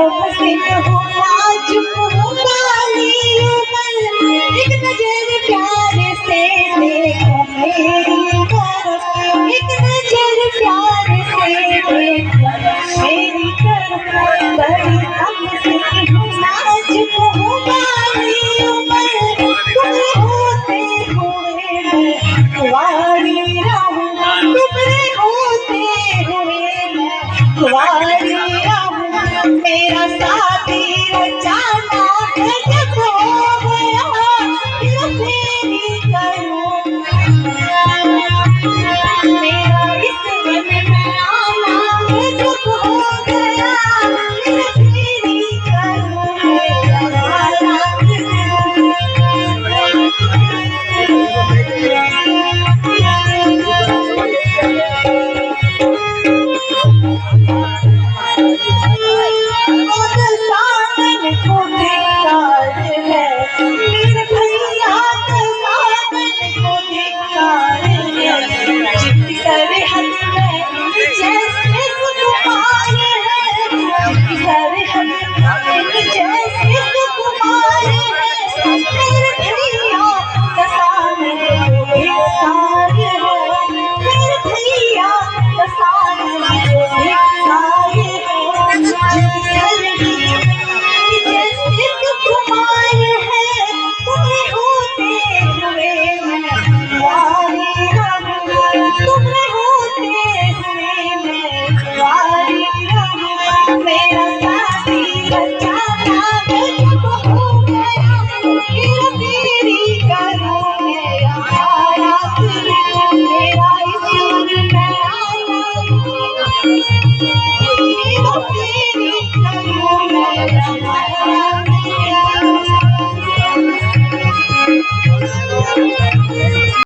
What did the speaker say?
हसीन हूँ नाजुक हूँ काली उम्र, एक नजर प्यार से देखो मेरी तरफ, एक नजर प्यार से देखो मेरी तरफ। बड़ी हसीन हूँ नाजुक हूँ काली उम्र, तुम्हें होते हुए मैं कुंवारी रहूं, तुम्हें होते हुए मैं कुंवारी रहूं। मेरा